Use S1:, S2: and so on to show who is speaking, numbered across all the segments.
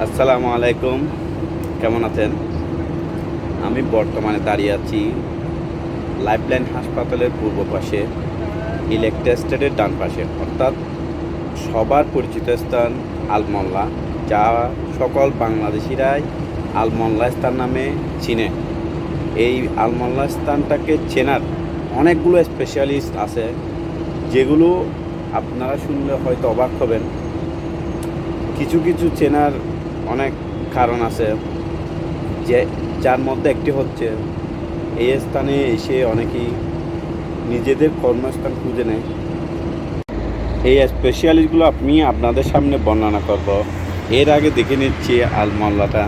S1: আসসালামু আলাইকুম, কেমন আছেন? আমি বর্তমানে দাঁড়িয়ে আছি লাইফলাইন হাসপাতালের পূর্ব পাশে, ইলেকট্রা স্টেটের ডান পাশে, অর্থাৎ সবার পরিচিত স্থান আলমোল্লা, যা সকল বাংলাদেশিরাই আলমোল্লা স্থান নামে চিনে। এই আলমোল্লা স্থানটাকে চেনার অনেকগুলো স্পেশালিস্ট আছে, যেগুলো আপনারা শুনলে হয়তো অবাক হবেন। কিছু কিছু চেনার অনেক কারণ আছে, যে যার মধ্যে একটি হচ্ছে এই স্থানে এসে অনেকেই নিজেদের কর্মস্থান খুঁজে নেয়। এই স্পেশালিস্টগুলো আমি আপনাদের সামনে বর্ণনা করব। এর আগে দেখে নিচ্ছি আলমোল্লাটা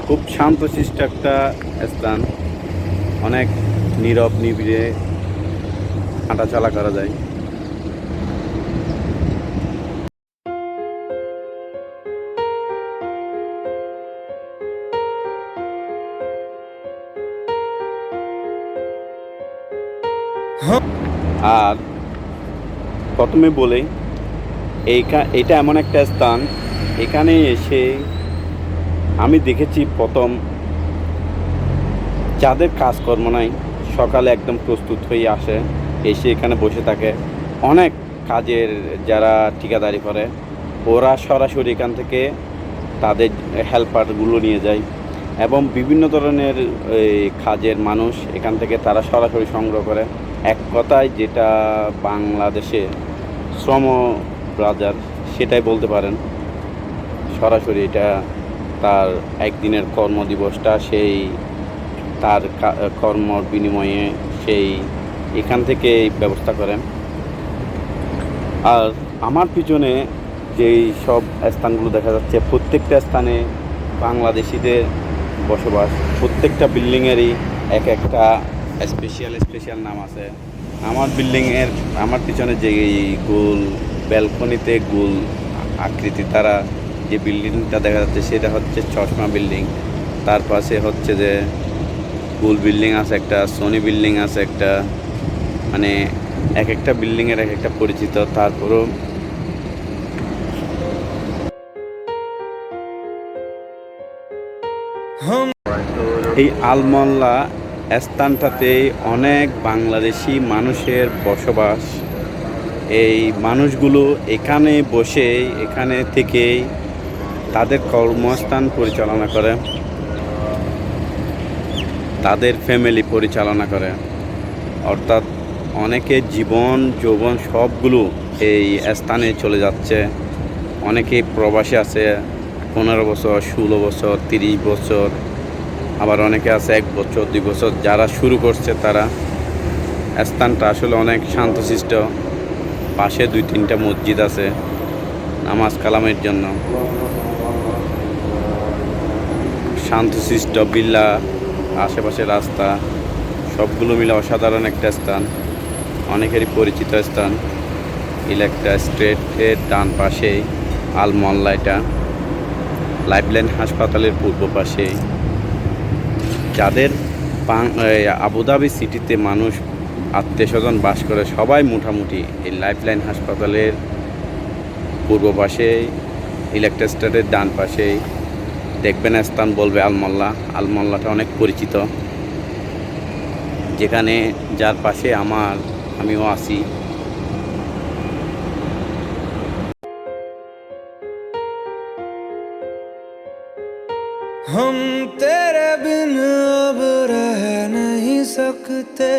S1: খুব শান্তশিষ্ট একটা স্থান, অনেক নীরব নিবিড়ে হাঁটাচলা করা যায়। আর প্রথমে বলে এটা এমন একটা স্থান, এখানে এসে আমি দেখেছি প্রথম যাদের কাজকর্ম নাই, সকালে একদম প্রস্তুত হয়ে আসে, এসে এখানে বসে থাকে। অনেক কাজের যারা ঠিকাদারি করে, ওরা সরাসরি এখান থেকে তাদের হেল্পারগুলো নিয়ে যায়, এবং বিভিন্ন ধরনের কাজের মানুষ এখান থেকে তারা সরাসরি সংগ্রহ করে। এক কথায় যেটা বাংলাদেশে শ্রম বাজার, সেটাই বলতে পারেন। সরাসরি এটা তার একদিনের কর্মদিবসটা সেই তার কর্মর বিনিময়ে সেই এখান থেকে ব্যবস্থা করেন। আর আমার পিছনে যেই সব স্থানগুলো দেখা যাচ্ছে, প্রত্যেকটা স্থানে বাংলাদেশিদের বসবাস। প্রত্যেকটা বিল্ডিংয়েরই এক একটা স্পেশাল নাম আছে। আমার পিছনে যে গোল ব্যালকনিতে গোল আকৃতি তারা যে বিল্ডিংটা দেখা যাচ্ছে, সেটা হচ্ছে চশমা বিল্ডিং। তার পাশে হচ্ছে যে গোল বিল্ডিং আছে একটা, সোনি বিল্ডিং আছে একটা, মানে এক একটা বিল্ডিংয়ের এক একটা পরিচিত। তারপরও এই আলমোল্লা স্থানটাতে অনেক বাংলাদেশি মানুষের বসবাস। এই মানুষগুলো এখানে বসে, এখানে থেকেই তাদের কর্মস্থান পরিচালনা করে, তাদের ফ্যামিলি পরিচালনা করে। অর্থাৎ অনেকের জীবন যৌবন সবগুলো এই স্থানে চলে যাচ্ছে। অনেকেই প্রবাসী আছে, 15 বছর, 16 বছর, 30 বছর, আবার অনেকে আছে 1 বছর, 2 বছর। যারা শুরু করছে তারা, স্থানটা আসলে অনেক শান্তশিষ্ট। পাশে 2-3টা মসজিদ আছে নামাজ কালামের জন্য। শান্তশিষ্ট বিল্লা, আশেপাশে রাস্তা, সবগুলো মিলে অসাধারণ একটা স্থান, অনেকেরই পরিচিত স্থান। ইলেকট্রা স্ট্রিটের ডান পাশেই আলমোল্লা, এটা লাইফলাইন হাসপাতালের পূর্ব পাশে। যাদের আবুধাবি সিটিতে মানুষ আত্মীয় স্বজন বাস করে, সবাই মোটামুটি এই লাইফলাইন হাসপাতালের পূর্ব পাশে, ইলেকট্রা স্টেটের ডান পাশেই দেখবেন স্থান বলবে আলমোল্লা। আলমোল্লাটা অনেক পরিচিত, যেখানে যার পাশে আমিও আছি।
S2: हम तेरे बिन अब रह नहीं सकते।